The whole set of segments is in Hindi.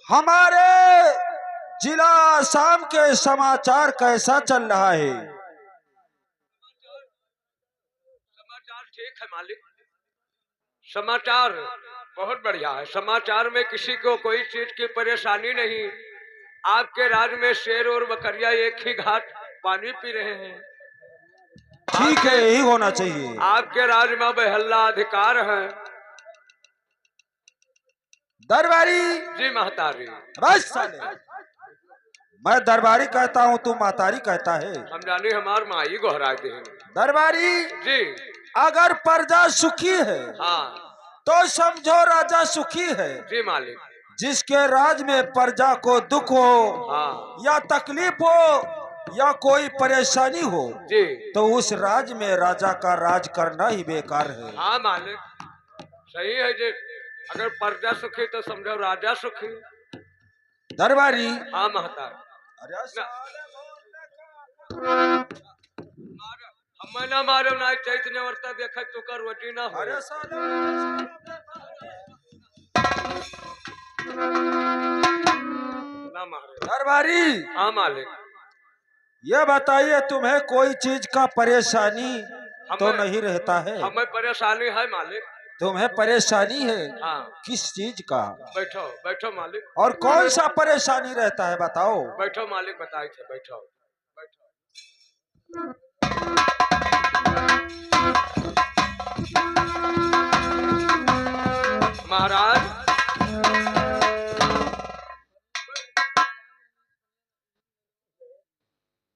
हमारे जिला आसाम के समाचार कैसा चल रहा है? समाचार ठीक है मालिक। समाचार बहुत बढ़िया है। समाचार में किसी को कोई चीज की परेशानी नहीं। आपके राज्य में शेर और बकरियां एक ही घाट पानी पी रहे हैं। ठीक है, यही होना चाहिए। आपके राज्य में बेहल्ला अधिकार है। दरबारी जी महतारी। बस साले, मैं दरबारी कहता हूँ, तू मातारी कहता है। हम जाने हमार माई गोहराए थे। दरबारी जी अगर प्रजा सुखी है हाँ तो समझो राजा सुखी है। जी मालिक। जिसके राज में प्रजा को दुख हो हाँ या तकलीफ हो या कोई परेशानी हो जी तो उस राज में राजा का राज करना ही बेकार है। हाँ मालिक सही है जी। अगर प्रजा सुखी तो समझो राजा सुखी। दरबारी हाँ महतारी। अरे हम ना मारो ना चैतन्य वर्ता देखा तो कर रोटी ना हो। अरे साले, ना मारो। दरबारी हाँ मालिक। ये बताइए, तुम्हें कोई चीज का परेशानी तो नहीं रहता है? हमें परेशानी है मालिक। तुम्हें परेशानी है? हाँ किस चीज का? बैठो बैठो मालिक। और कौन सा परेशानी रहता है बताओ। बैठो मालिक बताए थे। बैठो बैठो। महाराज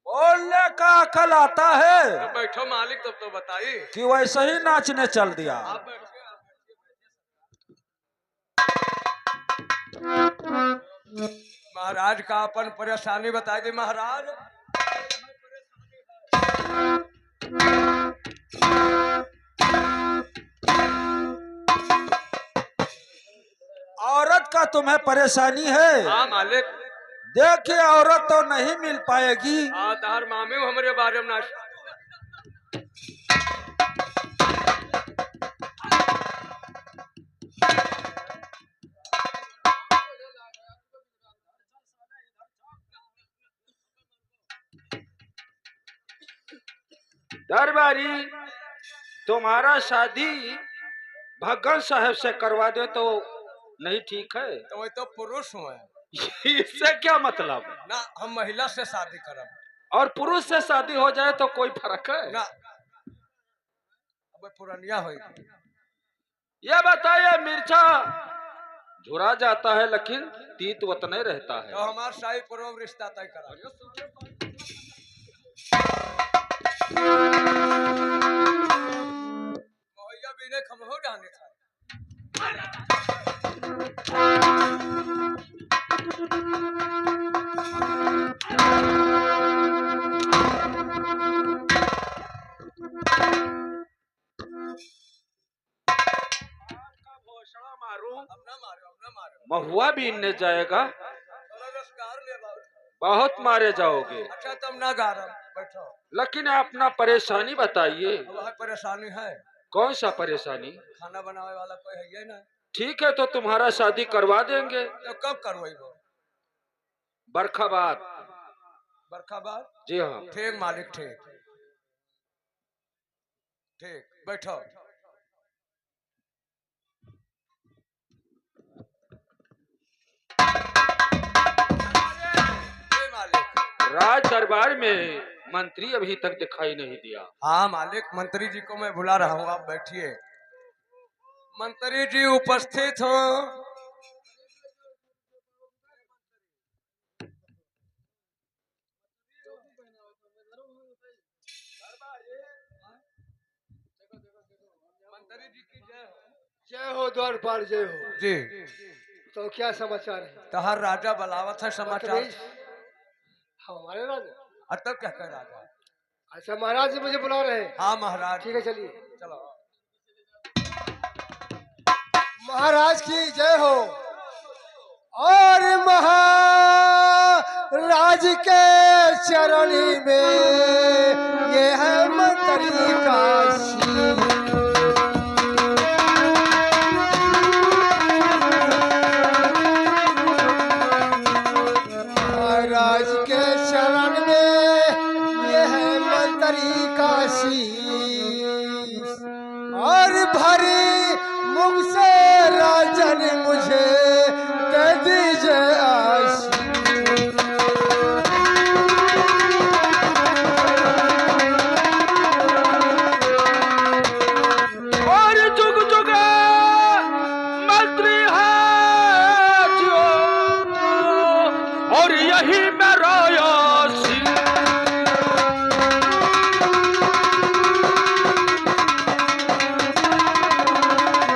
बोलने का अकल आता है तो बैठो मालिक। तब तो बताइए कि वैसे ही नाचने चल दिया? आप बैठिए। महाराज का अपन परेशानी बताए थे महाराज। औरत का तुम्हें परेशानी है? हाँ मालिक। देखिए, औरत तो नहीं मिल पाएगी। हाँ तार मामी हमारे बारे में ना। दरबारी तुम्हारा शादी भगत साहब से करवा दे तो नहीं ठीक है? तो वही तो पुरुष हुए इससे क्या मतलब? ना। हम महिला से शादी करब। और पुरुष से शादी हो जाए तो कोई फर्क है? ना अब पुरानिया हो। ये बताइए, मिर्चा झुरा जाता है लेकिन तीत वतने रहता है। तो हमारा शाही पूर्व रिश्ता तय करा। मोहैया बिने खमहो डाने था। महुआ भी इनने जाएगा, रसगार ले बहुत मारे जाओगे। अच्छा तुम ना गा रहा। बैठो। लेकिन अपना परेशानी बताइए। वह परेशानी है। कौन सा परेशानी? खाना बनाने वाला कोई है ये ना। ठीक है, तो तुम्हारा शादी करवा देंगे। तो कब करवाई वो? बरखा बाद। बरखा बाद? जी हाँ। ठीक मालिक ठीक ठीक। बैठो। राज दरबार में मंत्री अभी तक दिखाई नहीं दिया। हाँ मालिक, मंत्री जी को मैं बुला रहा हूँ, आप बैठिए। मंत्री जी उपस्थित हो। मंत्री जी की जय हो। जय हो द्वारपाल जय हो। जी तो क्या समाचार है? तो हर राजा बलावत है समाचार। हमारे राजा? और तब क्या कह राजा? अच्छा, महाराज जी मुझे बुला रहे हैं। हाँ महाराज। ठीक है चलिए। चलो। महाराज की जय हो। और महाराज के चरणी में ये है मंत्री का शीश। मुख से राजन मुझे दे दीजिए आशीष। और जुग जुग मंत्री है जो, और यही मेरा आशीष।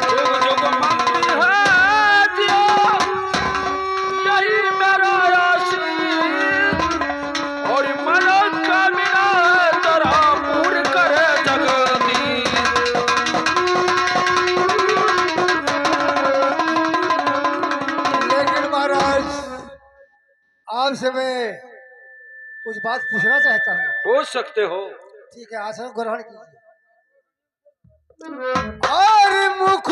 जुग जुग मंत्री है जो, यही मेरा आशीष। और मनोकामना तेरा पूर्ण करे जगदीश। लेकिन महाराज आपसे मैं कुछ बात पूछना चाहता हूँ। पूछ सकते हो। ठीक है, आसन ग्रहण कीजिए। और मुख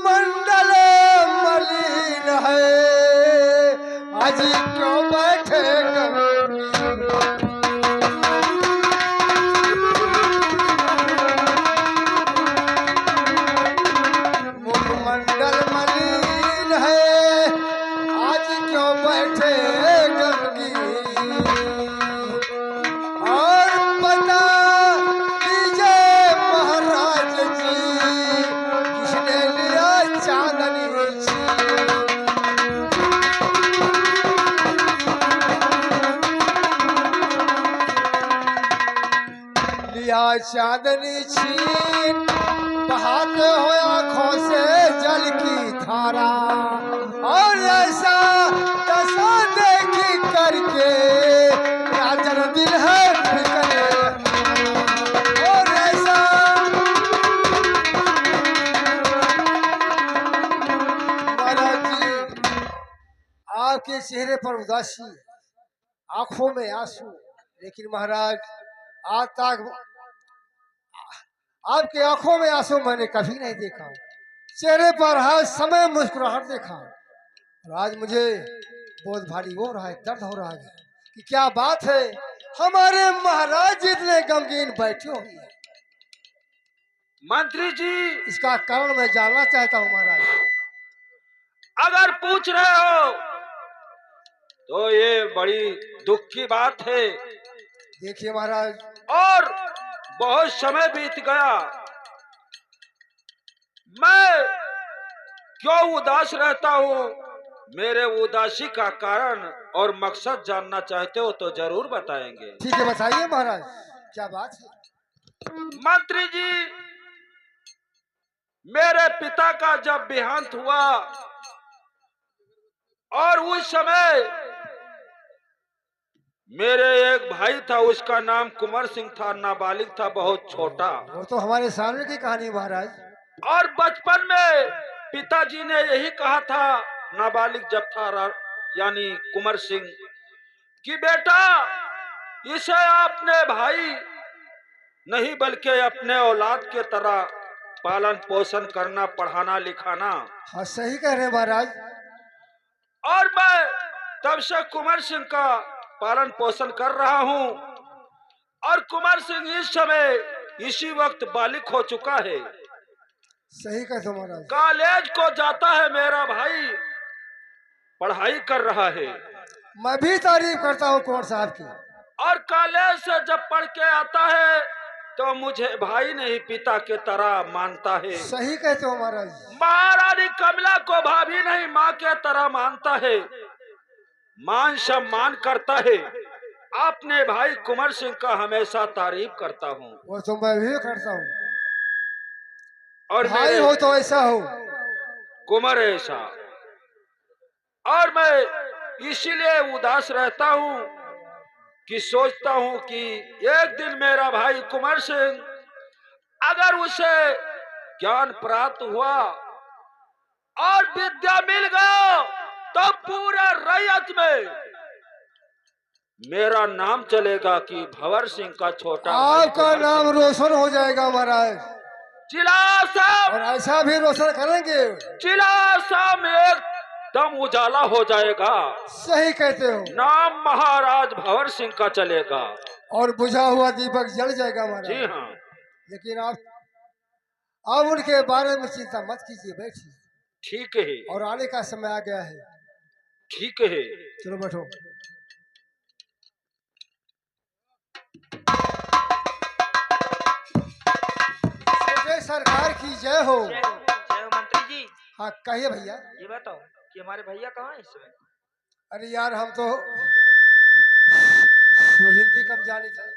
मंडल मलिन है, आज क्यों बैठे मुख मंडल मलिन है, आज क्यों बैठे गंगी। और बता दीजिए महाराज जी, किसने लिया चांदनी छी। लिया चांदनी छीन, बहाते हो आंखों से जल की धारा। और ऐसा दशा देखी करके राजन दिल है फिक्रे। और ऐसा महाराज जी, आपके चेहरे पर उदासी, आंखों में आंसू, लेकिन महाराज आज तक आपकी आंखों में आंसू मैंने कभी नहीं देखा। चेहरे पर हर समय मुस्कुराहट देखा। और आज मुझे बहुत भारी हो रहा है, दर्द हो रहा है कि क्या बात है, हमारे महाराज जी इतने गमगीन बैठे हुए हैं। मंत्री जी, इसका कारण मैं जानना चाहता हूँ महाराज। अगर पूछ रहे हो तो ये बड़ी दुख की बात है। देखिए महाराज, और बहुत समय बीत गया, मैं क्यों उदास रहता हूँ? मेरे उदासी का कारण और मकसद जानना चाहते हो तो जरूर बताएंगे। ठीक है, बताइए महाराज, क्या बात है। मंत्री जी, मेरे पिता का जब देहांत हुआ और उस समय मेरे एक भाई था, उसका नाम कुंवर सिंह था, नाबालिग था, बहुत छोटा। वो तो हमारे सामने की कहानी महाराज। और बचपन में पिताजी ने यही कहा था, नाबालिग जब था यानी कुंवर सिंह, कि बेटा इसे अपने भाई नहीं बल्कि अपने औलाद के तरह पालन पोषण करना, पढ़ाना लिखाना। हाँ, सही कह रहे हैं महाराज। और मैं तब से कुंवर सिंह का पालन पोषण कर रहा हूँ। और कुंवर सिंह इस समय इसी वक्त बालिग हो चुका है, सही कहते हो महाराज। कॉलेज को जाता है, मेरा भाई पढ़ाई कर रहा है। मैं भी तारीफ करता हूँ कुंवर साहब की। और कॉलेज से जब पढ़ के आता है तो मुझे भाई नहीं पिता के तरह मानता है। सही कहते हो महाराज। महारानी कमला को भाभी नहीं माँ के तरह मानता है, मान सम्मान करता है। अपने भाई कुंवर सिंह का हमेशा तारीफ करता हूँ। वो तो मैं भी करता हूँ। और भाई मेरे हो तो ऐसा हो, कुंवर ऐसा। और मैं इसीलिए उदास रहता हूँ कि सोचता हूँ कि एक दिन मेरा भाई कुंवर सिंह, अगर उसे ज्ञान प्राप्त हुआ और विद्या मिल गया तो पूरे रैयत में मेरा नाम चलेगा कि भंवर सिंह का छोटा भाई आपका कुंवर नाम सिंह। रोशन हो जाएगा महाराज। चिलासा और ऐसा भी रोशन करेंगे। चिलासा में एकदम उजाला हो जाएगा, सही कहते हो। नाम महाराज भंवर सिंह का चलेगा। और बुझा हुआ दीपक जल जाएगा महाराज। जी हाँ। लेकिन अब उनके बारे में चिंता मत कीजिए, बैठिए। ठीक है, और आने का समय आ गया है। ठीक है। चलो बैठो। जय सरकार की जय हो। जय हो मंत्री जी। हाँ कहिए भैया। ये बताओ कि हमारे भैया कहाँ है इस समय? अरे यार हम तो वो हिंदी कम जानी थे।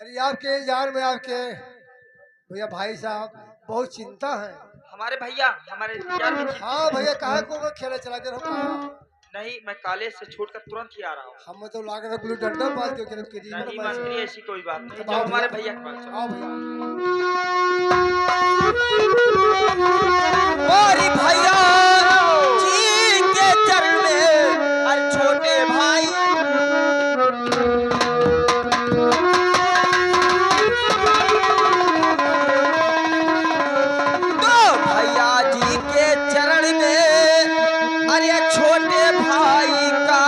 अरे आपके यार में आपके भैया भाई साहब बहुत चिंता है। हमारे भैया हमारे यार में हाँ भैया कहा को मैं खेले चला गया हूँ। नहीं, मैं कॉलेज से छूटकर तुरंत ही आ रहा हूँ। हम तो लाग रहे ब्लू डंडा बाज के के जी नहीं मंत्री, ऐसी कोई बात नहीं। तो जाओ आओ हमारे भैया। भैया के पास चलो। आओ भैया। मोरी भैया जी के चरण में अरे छोटे भाई तो भैया जी के चरण में अरे छोटे भाई का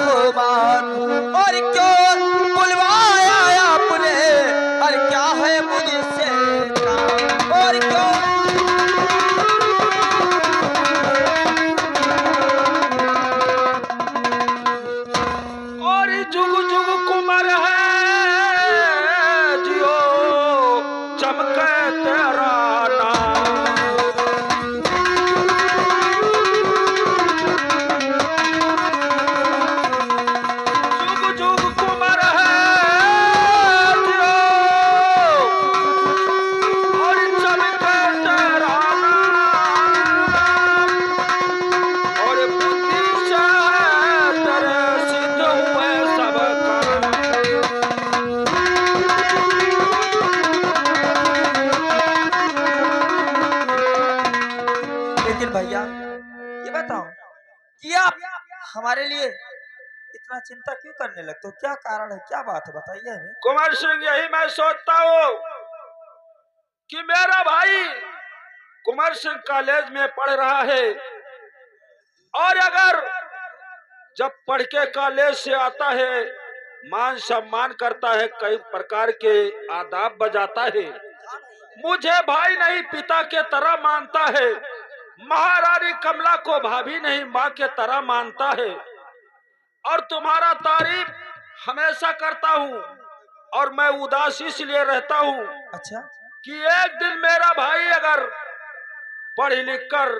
हो मान। और क्यों बुलवाया आपने, और क्या है मुझसे काम, और क्यों और जुग जुग कुमर है जियो चमके तेरा नाम। जुग जुग कुमर है जियो और चमके तेरा नाम। और बुद्धि से तेरे सिद्ध हुए सब काम। लेकिन भैया ये बताओ कि आप हमारे लिए इतना चिंता क्यों करने लगते हो? क्या कारण है, क्या बात है, बताइए हमें। कुंवर सिंह, यही मैं सोचता हूँ कि मेरा भाई कुंवर सिंह कॉलेज में पढ़ रहा है, और अगर जब पढ़ के कॉलेज से आता है मान सम्मान करता है, कई प्रकार के आदाब बजाता है, मुझे भाई नहीं पिता के तरह मानता है, महारानी कमला को भाभी नहीं माँ के तरह मानता है, और तुम्हारा तारीफ हमेशा करता हूँ। और मैं उदास इसलिए रहता हूँ अच्छा, कि एक दिन मेरा भाई अगर पढ़ लिख कर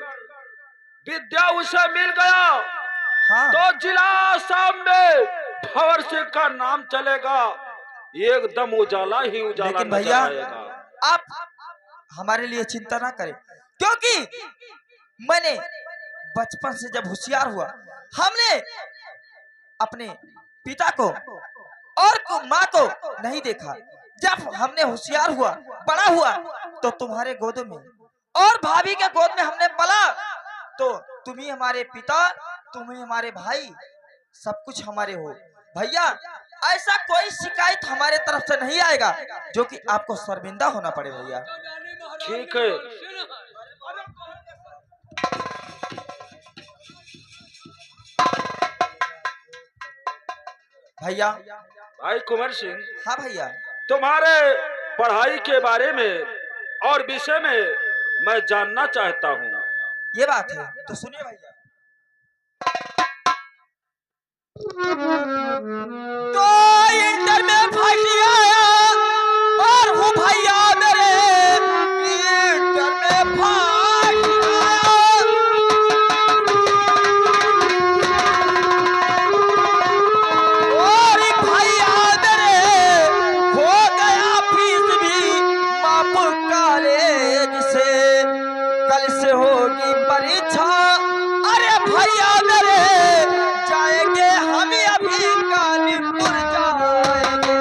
विद्या उसे मिल गया हाँ तो जिला आसाम में भंवर सिंह का नाम चलेगा, एकदम उजाला ही उजाला लेकिन नजर भैया आएगा। आप हमारे लिए चिंता ना करें, क्योंकि मैंने बचपन से जब होशियार हुआ हमने अपने पिता को और माँ को नहीं देखा। जब हमने होशियार हुआ, बड़ा हुआ तो तुम्हारे गोद में और भाभी के गोद में हमने पला। तो तुम ही हमारे पिता, तुम ही हमारे भाई, सब कुछ हमारे हो। भैया ऐसा कोई शिकायत हमारे तरफ से नहीं आएगा जो कि आपको शर्मिंदा होना पड़े। भैया ठीक है। भैया। भाई कुंवर सिंह, हाँ भैया। तुम्हारे पढ़ाई के बारे में और विषय में मैं जानना चाहता हूँ। ये बात है तो सुनिए भैया। तो इंटर में फर्स्ट आया और हूँ भैया मेरे इंटर में फर्स्ट आया। और भैया मेरे हो गया फीस भी माफ कॉलेज से, कल से होगी परीक्षा। अरे भैया मेरे जाएंगे हम अभी कानपुर जाएंगे।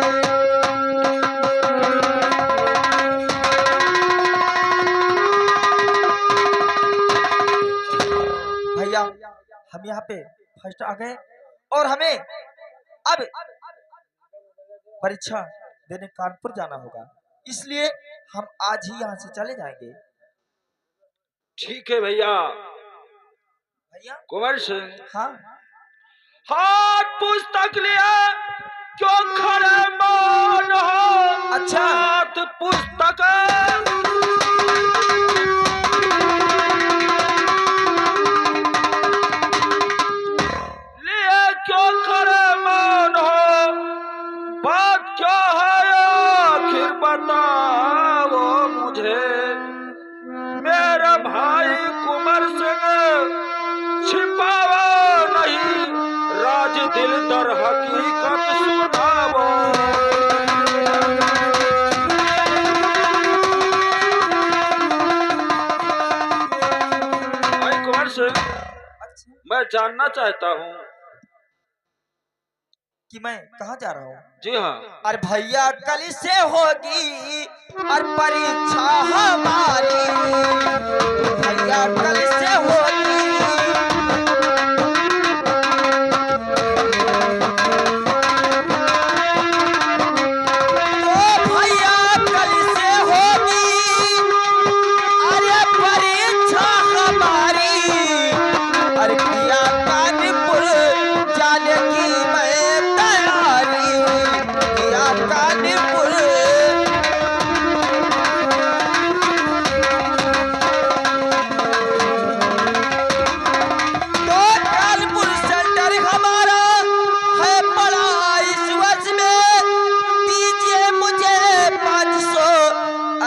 भैया हम यहाँ पे फर्स्ट आ गए और हमें अब परीक्षा देने कानपुर जाना होगा, इसलिए हम आज ही यहाँ से चले जाएंगे। ठीक है भैया। भैया कुंवर सिंह, हाँ हाथ पुस्तक लिया क्यों खड़े मौन हो? अच्छा। बात पुस्तक लिए क्यों खड़े मौन हो? बात क्या है आखिर बताओ मुझे। मेरा भाई कुंवर सिंह छिपावा नहीं, राज दिल दर हकीकत सुनावो। भाई कुंवर सिंह, अच्छा, मैं जानना चाहता हूँ। कि मैं कहाँ जा रहा हूँ? जी हाँ। अरे भैया कल से होगी और परीक्षा हमारी, भैया कल से होगी। तो भैया कल से होगी अरे परीक्षा हमारी, अरे किया कानपुर जाने की मैं तैयारी, किया कानपुर। तो कानपुर सेंटर हमारा है बड़ा इस वर्ष में, दीजिए मुझे 500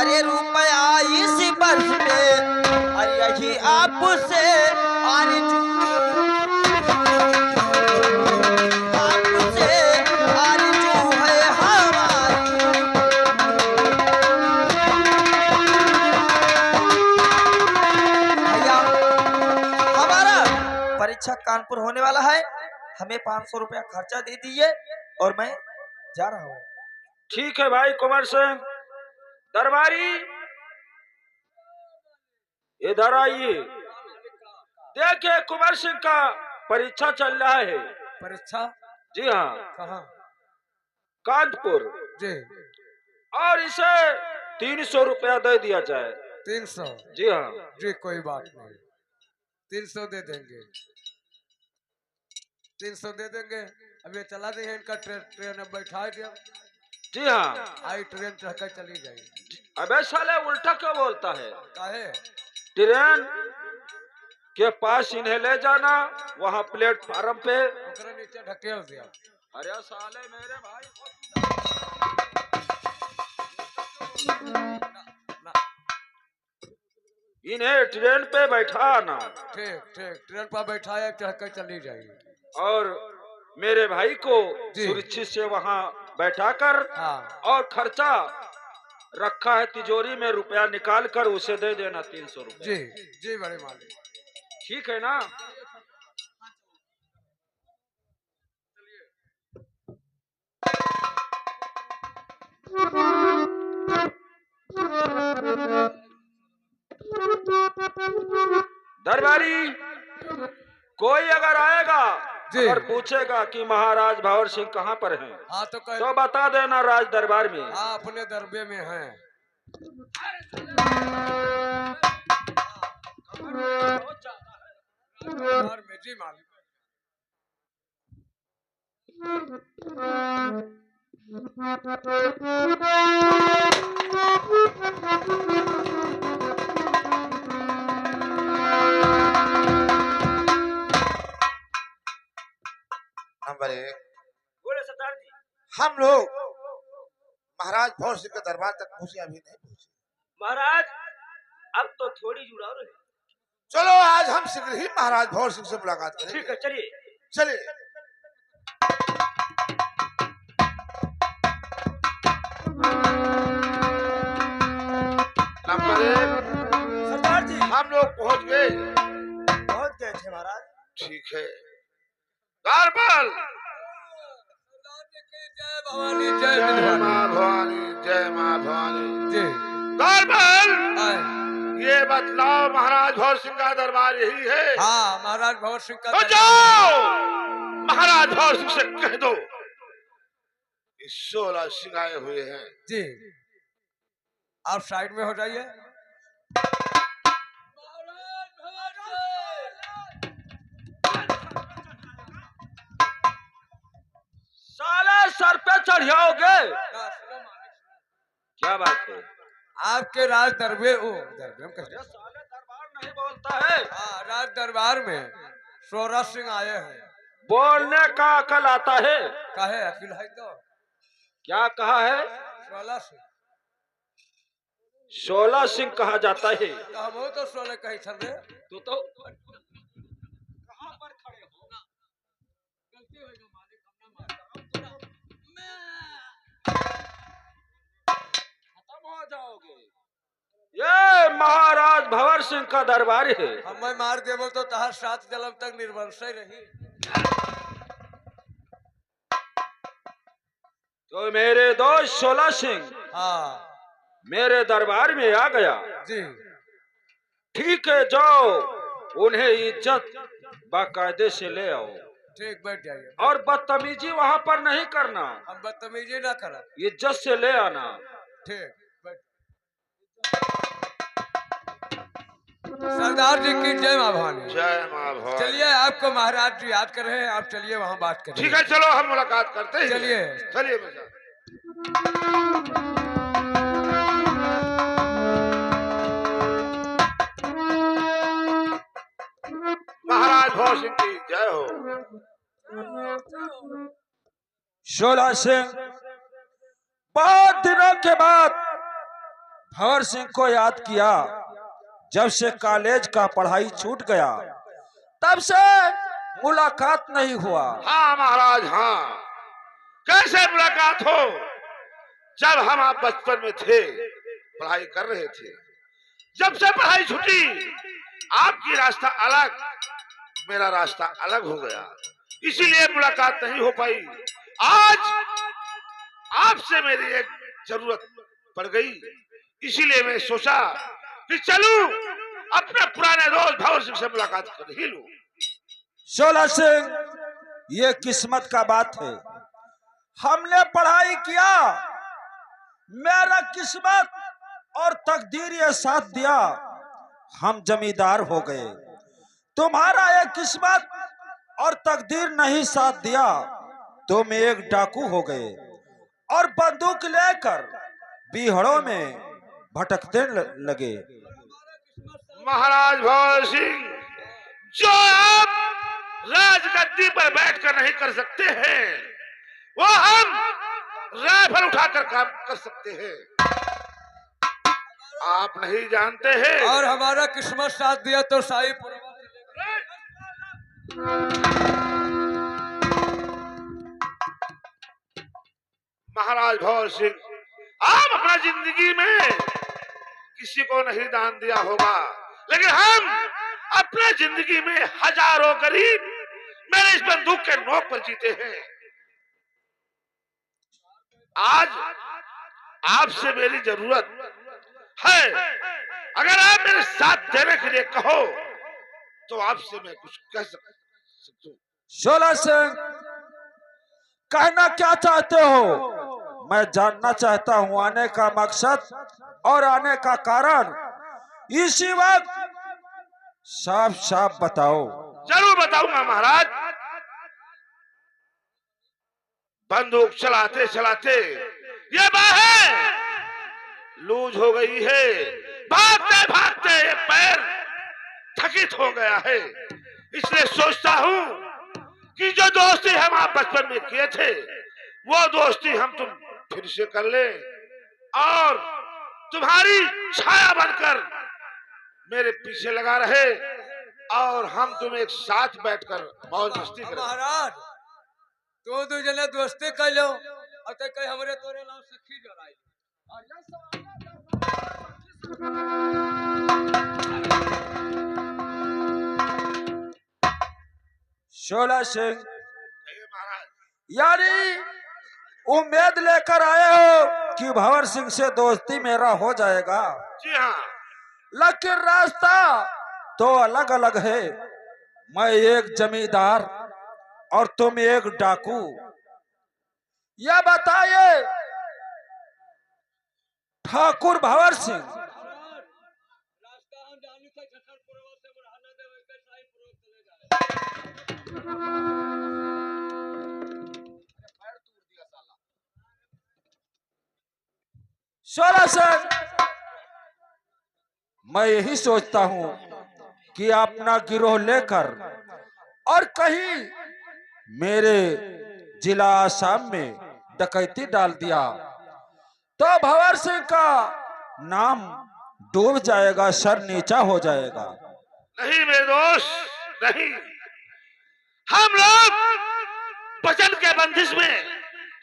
अरे रुपया इस वर्ष में, अरे यही आपसे आरज़ू, आपसे आरज़ू है हमारी। भैया हमारा परीक्षा कानपुर होने वाला है, हमें 500 रुपया खर्चा दे दीजिए और मैं जा रहा हूँ। ठीक है भाई कुंवर सिंह। दरबारी इधर आइए। देखिए कुंवर सिंह का परीक्षा चल रहा है। परीक्षा जी हाँ, कहाँ? कानपुर। जी। और इसे 300 रुपया दे दिया जाए। 300? जी हाँ। जी कोई बात नहीं, 300 दे देंगे, 300 दे देंगे। अब ये चला नहीं है इनका ट्रेन अब बैठा दिया। जी हाँ। आई ट्रेन चढ़कर चली जाएगी। अबे साले उल्टा क्यों बोलता है? काहे? ट्रेन के पास इन्हें ले जाना, वहाँ प्लेटफार्म पे। ओकरा नीचे ढकेल दिया। अरे साले मेरे भाई ना, इन्हें ट्रेन पे बैठाना ठीक ठीक, ट्रेन पर बैठाया चढ़कर चली जाएगी। और मेरे भाई को जी। सुरक्षित से वहाँ बैठाकर, हाँ और खर्चा रखा है तिजोरी में, रुपया निकाल कर उसे दे देना 300 रुपया। जी जी बड़े मालिक। ठीक है ना? दरबारी कोई अगर आएगा, जी। अगर पूछेगा कि महाराज भंवर सिंह कहाँ पर हैं, हाँ तो कह, तो बता देना राज दरबार में। हाँ अपने दरबे में हैं। दरबार में जी मालिक। नंबर 1, बोले सरदार जी। हम लोग महाराज भंवर सिंह के दरबार तक पहुंचे, अभी नहीं पहुंचे। महाराज अब तो थोड़ी जुड़ा रहे। चलो आज हम शीघ्र ही महाराज भंवर सिंह से मुलाकात करेंगे। ठीक है, चलिए। चलिए। नंबर 1, सरदार जी हम लोग पहुंच गए। पहुंच गए थे महाराज। ठीक है। कारबल जय भवानी, जय जय विधवानी। मां भवानी, जय मां भवानी। जी कारबल आए। ये बतलाओ महाराज भंवर सिंह का दरबार यही है? हाँ महाराज भंवर सिंह का तो जाओ महाराज भंवर सिंह से कह दो 16 सिंह आए हुए हैं। जी आप साइड में हो जाइए। साले सर पे बढ़ियाओगे? ना, सुनो मालिक, क्या बात है? आपके राज दरबार में ये साले दरबार नहीं बोलता है। हाँ, राज दरबार में सोरा सिंह आए हैं। बोलने का अकल आता है? काहे अकिल है तो क्या कहा है? सोलह सिंह 16 सिंह कहा जाता है। तो हम तो सोलह कही थे रे। तो कहाँ पर खड़े हो? गलती होगा मालिक, हम ना मारता। खत्म हो जाओगे। ये महाराज भंवर सिंह का दरबार है। हमें मार देवो तो तहार 7 जन्म तक निर्वंश ही रही। तो मेरे दोस्त 16 सिंह हाँ मेरे दरबार में आ गया। जी, ठीक है, जाओ उन्हें इज्जत बाकायदे से ले आओ ठीक, बैठ जाइए। और बदतमीजी वहां पर नहीं करना, हम बदतमीजी ना करब। इज्जत से ले आना। ठीक, बैठ। सरदार जी की जय माँ भवानी। जय माँ भवानी। चलिए, आपको महाराज जी याद कर रहे हैं, आप चलिए वहाँ बात करिए। ठीक है, चलो हम मुलाकात करते हैं। चलिए। चलिए बेटा। महाराज भंवर सिंह की जय हो। 16 सिंह बहुत दिनों के बाद भंवर सिंह को याद किया। जब से कॉलेज का पढ़ाई छूट गया तब से मुलाकात नहीं हुआ। हाँ महाराज, हाँ, कैसे मुलाकात हो? जब हम आप बचपन में थे, पढ़ाई कर रहे थे, जब से पढ़ाई छूटी, आपकी रास्ता अलग, मेरा रास्ता अलग हो गया, इसीलिए मुलाकात नहीं हो पाई। आज आपसे मेरी एक जरूरत पड़ गई, इसीलिए मैं सोचा कि चलूं अपने पुराने दोस्त भंवर सिंह से मुलाकात कर ही लूं। 16 सिंह, ये किस्मत का बात है। हमने पढ़ाई किया, मेरा किस्मत और तकदीर ये साथ दिया, हम जमींदार हो गए। तुम्हारा ये किस्मत और तकदीर नहीं साथ दिया, तुम एक डाकू हो गए और बंदूक लेकर बीहड़ों में भटकते लगे। महाराज भंवर सिंह, जो आप राजगद्दी पर बैठकर नहीं कर सकते हैं, वो हम राइफल उठाकर काम कर सकते हैं। आप नहीं जानते हैं। और हमारा किस्मत साथ दिया तो शाही महाराज भंवर सिंह, आप अपना जिंदगी में किसी को नहीं दान दिया होगा, लेकिन हम अपने जिंदगी में हजारों गरीब मेरे इस बंदूक के नोक पर जीते हैं। आज आपसे मेरी जरूरत है, अगर आप मेरे साथ देने के लिए कहो तो आपसे मैं कुछ कह सकता हूँ। 16 सिंह, कहना क्या चाहते हो? मैं जानना चाहता हूं आने का मकसद और आने का कारण। इसी वक्त साफ साफ बताओ। जरूर बताऊंगा महाराज। बंदूक चलाते चलाते ये बाहें लूज हो गई है, भागते भागते ये पैर थकित हो गया है, इसलिए सोचता हूं कि जो दोस्ती हम आप बचपन में किए थे, वो दोस्ती हम तुम फिर से कर ले और तुम्हारी छाया बनकर मेरे पीछे लगा रहे और हम तुम एक साथ बैठकर मौज मस्ती करें। महाराज, तो दो जने दोस्ती कर लो, अब तक कहीं हमरे तोरे नाम सखी जलाई। 16 सिंह, महाराज, यानी उम्मीद लेकर आए हो कि भंवर सिंह से दोस्ती मेरा हो जाएगा, जी हाँ, लेकिन रास्ता तो अलग अलग है। मैं एक जमींदार और तुम एक डाकू। यह बताइए ठाकुर भंवर सिंह, रास्ता हम जानी से छतरपुरवा से बुढ़ाना दे वैसे शाही पुरोग चले जाए। शोला सिंह, मैं यही सोचता हूं कि अपना गिरोह लेकर और कहीं मेरे जिला आसाम में डकैती डाल दिया तो भंवर सिंह का नाम डूब जाएगा, सर नीचा हो जाएगा। नहीं मेरे दोस्त, नहीं। हम लोग वचन के बंदिश में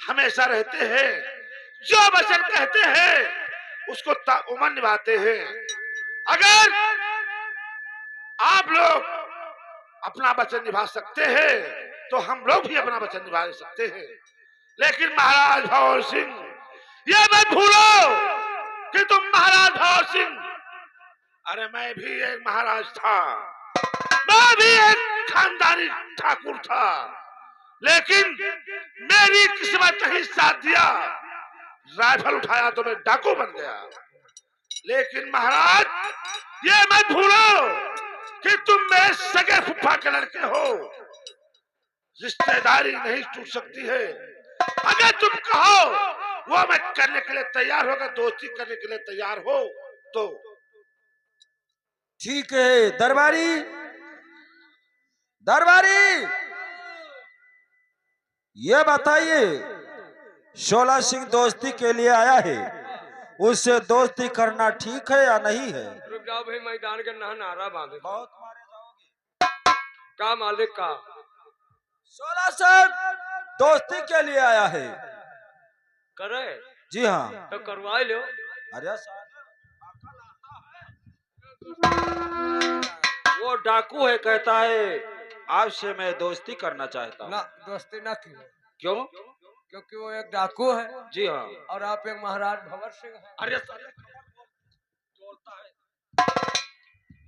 हमेशा रहते हैं। जो वचन कहते हैं उसको ताउमन निभाते हैं। अगर आप लोग अपना वचन निभा सकते हैं तो हम लोग भी अपना वचन निभा सकते हैं। लेकिन महाराज भंवर सिंह, ये मत भूलो कि तुम महाराज भंवर सिंह, अरे मैं भी एक महाराज था, मैं भी एक खानदानी ठाकुर था, लेकिन मेरी किस्मत नहीं साथ दिया। राइफल उठाया तो मैं डाकू बन गया। लेकिन महाराज, ये मत भूलो कि तुम मेरे सगे फुफा के लड़के हो। रिश्तेदारी नहीं टूट सकती है। अगर तुम कहो वो मैं करने के लिए तैयार होगा, दोस्ती करने के लिए तैयार हो तो ठीक है। दरबारी, दरबारी, ये बताइए, शोला सिंह दोस्ती के लिए आया है, उससे दोस्ती करना ठीक है या नहीं है? रुक जाओ भाई, मैदान के नारा बांधे। बहुत मारे जाओगे। का मालिक का शोला सिंह दोस्ती के लिए आया है। करे जी हाँ। तो करवा लो। अरे वो डाकू है, कहता है आपसे मैं दोस्ती करना चाहता हूँ। ना दोस्ती ना की, क्यों? क्योंकि वो एक डाकू है जी हाँ। और आप एक महाराज भंवर सिंह हैं। अरे साले बोलता है,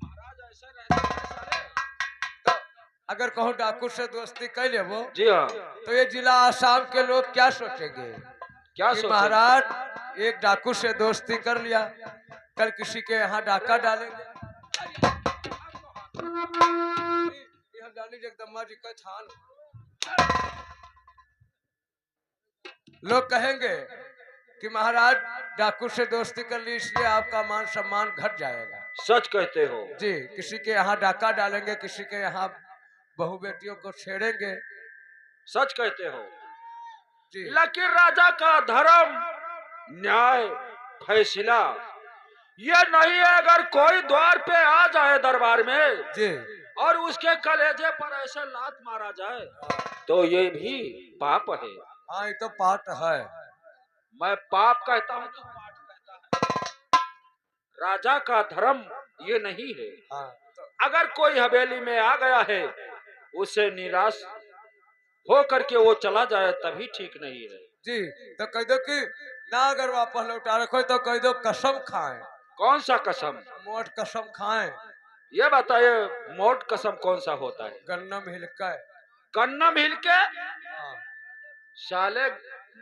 महाराज ऐसा रहता है साले। तो अगर कहूँ डाकू से दोस्ती कर ले वो, जी हाँ। तो ये जिला आसाम के लोग क्या सोचेंगे क्या कि सोचेंगे? महाराज एक डाकू से दोस्ती कर लिया, कल किसी के यहाँ डाका डालेंगे। जगदम्बा जी का थान, लोग कहेंगे कि महाराज डाकू से दोस्ती कर ली, इसलिए आपका मान सम्मान घट जाएगा। सच कहते हो जी, किसी के यहाँ डाका डालेंगे, किसी के यहाँ बहू बेटियों को छेड़ेंगे। सच कहते हो जी, लेकिन राजा का धर्म, न्याय, फैसला ये नहीं है। अगर कोई द्वार पे आ जाए दरबार में जी, और उसके कलेजे पर ऐसे लात मारा जाए तो ये भी पाप है। हाँ ये तो पाठ है। मैं पाप कहता हूँ तो पाप कहता है। राजा का धर्म ये नहीं है। हाँ तो अगर कोई हवेली में आ गया है, उसे निराश हो करके वो चला जाए तभी ठीक नहीं है। जी, तो कह दो कि ना अगर वापस लौटा रखो तो कह दो कसम खाएं। कौन सा कसम? मोट कसम खाएं। ये बताइए, मोट कसम कौन सा होता है? गन्नम हिलका। गन्ना मिल के हाँ साले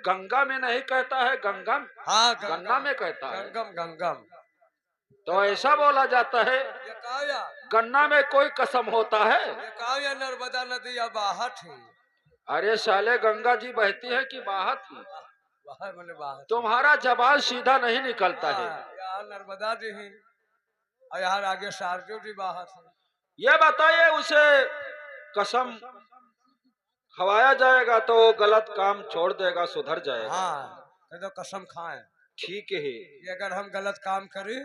गंगा में नहीं कहता है, गंगम हाँ, गन्ना में कहता है। Gangnam Gangnam. तो ऐसा बोला जाता है ये कहा या गन्ना में कोई कसम होता है? ये कहा या नर्मदा नदी या बाहर थी। अरे साले गंगा जी बहती है कि बाहर थी? बाहर मैंने बाहर। तुम्हारा जबान सीधा नहीं निकलता है। यहाँ नर्मदा जी ही और यहाँ आगे सारजू जी बाहर थे। ये बताइए, उसे कसम खवाया जाएगा तो वो गलत काम छोड़ देगा, सुधर जाएगा। हाँ, कह दो कसम खाएं ठीक है। कि अगर हम गलत काम करें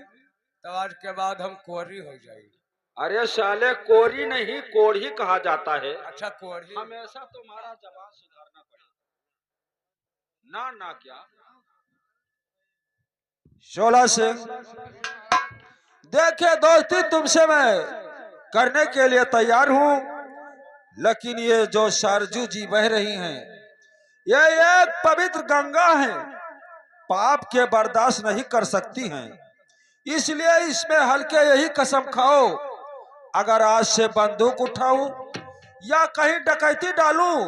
तो आज के बाद हम कोरी हो जाएंगे। अरे साले कोरी नहीं, कोढ़ी कहा जाता है। अच्छा कोरी। हमेशा तुम्हारा जबान सुधारना पड़ेगा। ना ना क्या शोला सिंह, देखे दोस्ती तुमसे मैं करने के लिए तैयार हूं, लेकिन ये जो सरजू जी बह रही हैं, ये एक पवित्र गंगा है, पाप के बर्दाश्त नहीं कर सकती हैं। इसलिए इसमें हल्के यही कसम खाओ, अगर आज से बंदूक उठाऊं या कहीं डकैती डालूं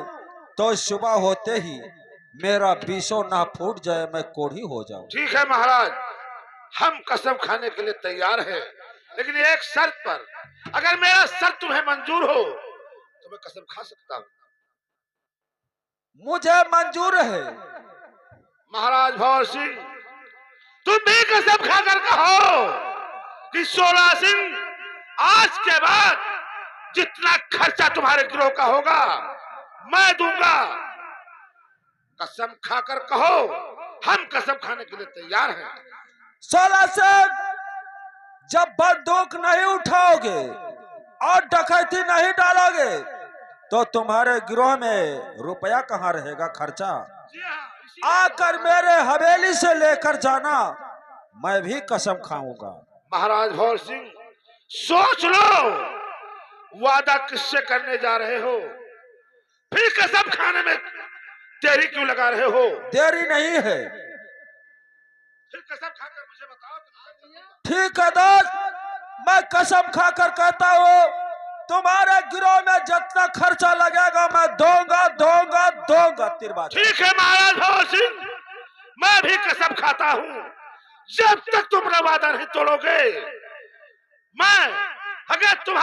तो सुबह होते ही मेरा बीसों ना फूट जाए, मैं कोढ़ी हो जाऊं। ठीक है महाराज, हम कसम खाने के लिए तैयार हैं, लेकिन एक शर्त पर। अगर मेरा शर्त तुम्हें मंजूर हो तो मैं कसम खा सकता हूँ। मुझे मंजूर है। महाराज भंवर सिंह, तुम भी कसम खाकर कहो कि 16 सिंह आज के बाद जितना खर्चा तुम्हारे गिरोह का होगा मैं दूंगा। कसम खाकर कहो, हम कसम खाने के लिए तैयार हैं। 16 सिंह, जब बंदूक नहीं उठाओगे और डकैती नहीं डालोगे तो तुम्हारे गिरोह में रुपया कहाँ रहेगा खर्चा? आकर मेरे हवेली से लेकर जाना, मैं भी कसम खाऊंगा। महाराज भौर सिंह, सोच लो वादा किससे करने जा रहे हो, फिर कसम खाने में देरी क्यों लगा रहे हो? देरी नहीं है। फिर कसम खाकर मुझे बताओ। ठीक है दोस्त, मैं कसम खाकर कहता हूँ तुम्हारे गिरोह में जितना खर्चा लगेगा मैं दूंगा दूंगा दूंगा। तिरवा ठीक है महाराज भौर सिंह, मैं भी कसम खाता हूँ जब तक तुम वादा नहीं तोड़ोगे मैं अगर तुम्हारा